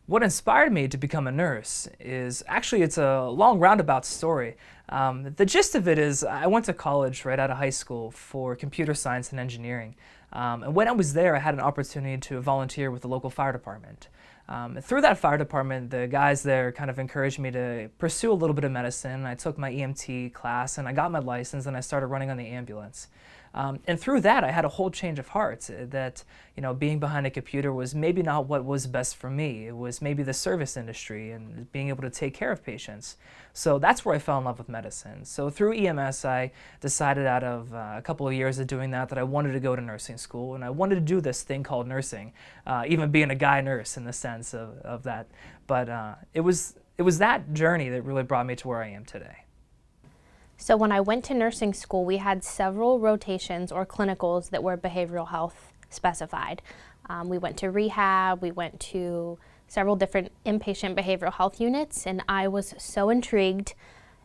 What inspired me to become a nurse is actually it's a long roundabout story. The gist of it is I went to college right out of high school for computer science and engineering. And when I was there, I had an opportunity to volunteer with the local fire department. Through that fire department, the guys there kind of encouraged me to pursue a little bit of medicine. I took my EMT class and I got my license and I started running on the ambulance. And through that, I had a whole change of heart that, being behind a computer was maybe not what was best for me. It was maybe the service industry and being able to take care of patients. So that's where I fell in love with medicine. So through EMS, I decided out of a couple of years of doing that I wanted to go to nursing school and I wanted to do this thing called nursing, even being a guy nurse in the sense of that. But it was that journey that really brought me to where I am today. So when I went to nursing school, we had several rotations or clinicals that were behavioral health specified. We went to rehab, we went to several different inpatient behavioral health units, and I was so intrigued.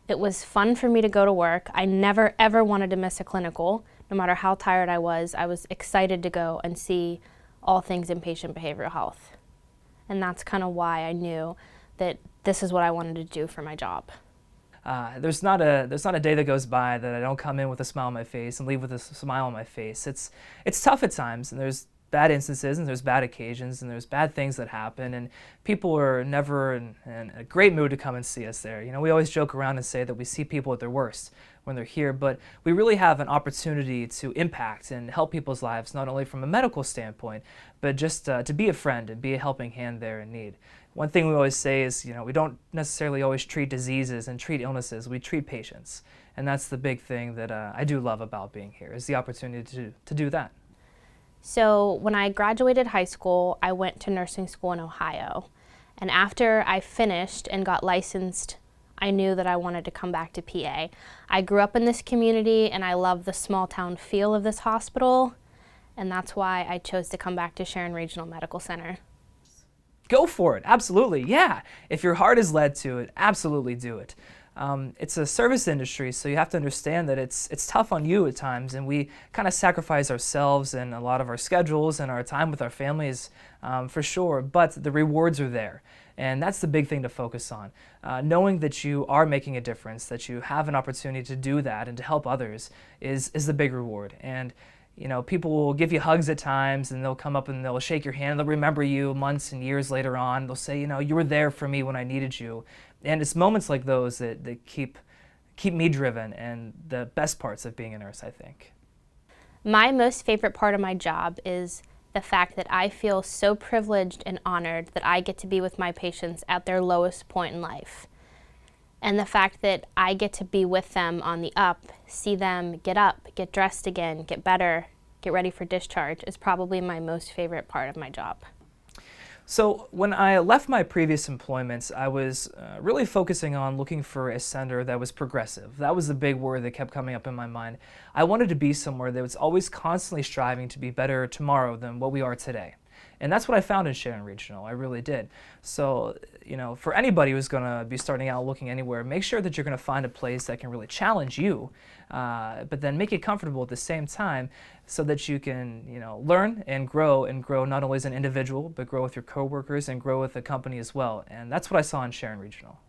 It was fun for me to go to work. I never ever wanted to miss a clinical. No matter how tired I was excited to go and see all things inpatient behavioral health. And that's kind of why I knew that this is what I wanted to do for my job. There's not a day that goes by that I don't come in with a smile on my face and leave with a smile on my face. It's tough at times, and there's bad instances, and there's bad occasions, and there's bad things that happen, and people are never in a great mood to come and see us there. We always joke around and say that we see people at their worst when they're here, but we really have an opportunity to impact and help people's lives, not only from a medical standpoint, but just to be a friend and be a helping hand there in need. One thing we always say is, we don't necessarily always treat diseases and treat illnesses, we treat patients. And that's the big thing that I do love about being here, is the opportunity to do that. So when I graduated high school, I went to nursing school in Ohio. And after I finished and got licensed, I knew that I wanted to come back to PA. I grew up in this community and I love the small town feel of this hospital. And that's why I chose to come back to Sharon Regional Medical Center. Go for it, absolutely, yeah. If your heart is led to it, absolutely do it. It's a service industry, so you have to understand that it's tough on you at times, and we kind of sacrifice ourselves and a lot of our schedules and our time with our families for sure, but the rewards are there. And that's the big thing to focus on. Knowing that you are making a difference, that you have an opportunity to do that and to help others is the big reward. And people will give you hugs at times and they'll come up and they'll shake your hand. They'll remember you months and years later on. They'll say, you were there for me when I needed you. And it's moments like those that keep me driven and the best parts of being a nurse, I think. My most favorite part of my job is the fact that I feel so privileged and honored that I get to be with my patients at their lowest point in life. And the fact that I get to be with them on the up, see them get up, get dressed again, get better, get ready for discharge is probably my most favorite part of my job. So when I left my previous employments, I was really focusing on looking for a center that was progressive. That was the big word that kept coming up in my mind. I wanted to be somewhere that was always constantly striving to be better tomorrow than what we are today. And that's what I found in Sharon Regional, I really did. So, for anybody who's going to be starting out looking anywhere, make sure that you're going to find a place that can really challenge you, but then make it comfortable at the same time so that you can, learn and grow not only as an individual, but grow with your coworkers and grow with the company as well. And that's what I saw in Sharon Regional.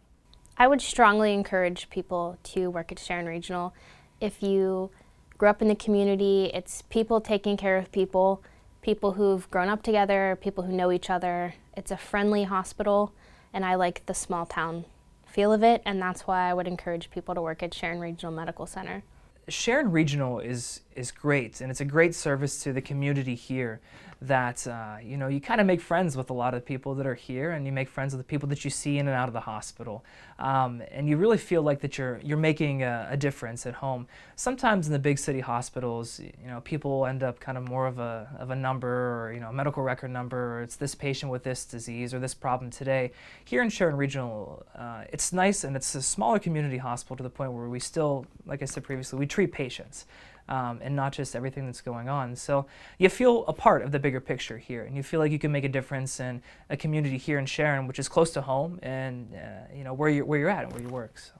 I would strongly encourage people to work at Sharon Regional. If you grew up in the community, it's people taking care of people. People who've grown up together, people who know each other. It's a friendly hospital, and I like the small town feel of it, and that's why I would encourage people to work at Sharon Regional Medical Center. Sharon Regional is great, and it's a great service to the community here that, you kind of make friends with a lot of people that are here, and you make friends with the people that you see in and out of the hospital. And you really feel like that you're making a difference at home. Sometimes in the big city hospitals, people end up kind of more of a number or, a medical record number, or it's this patient with this disease or this problem today. Here in Sharon Regional, it's nice, and it's a smaller community hospital to the point where we still, like I said previously, we treat patients. And not just everything that's going on. So you feel a part of the bigger picture here, and you feel like you can make a difference in a community here in Sharon, which is close to home, and where you're at and where you work. So.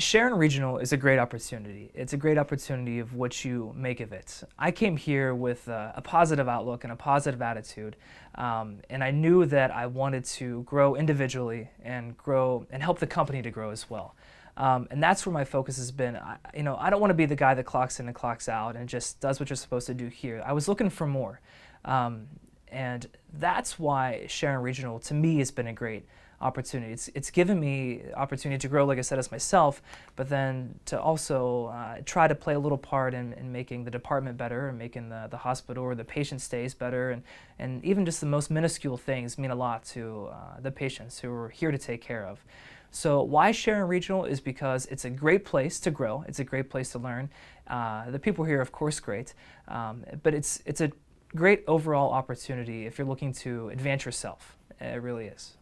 Sharon Regional is a great opportunity. It's a great opportunity of what you make of it. I came here with a positive outlook and a positive attitude, and I knew that I wanted to grow individually and grow and help the company to grow as well. And that's where my focus has been. I don't want to be the guy that clocks in and clocks out and just does what you're supposed to do here. I was looking for more. And that's why Sharon Regional, to me, has been a great opportunity. It's given me opportunity to grow, like I said, as myself, but then to also try to play a little part in making the department better and making the hospital or the patient stays better, and even just the most minuscule things mean a lot to the patients who are here to take care of. So why Sharon Regional is because it's a great place to grow. It's a great place to learn. The people here, of course, great, but it's a great overall opportunity if you're looking to advance yourself. It really is.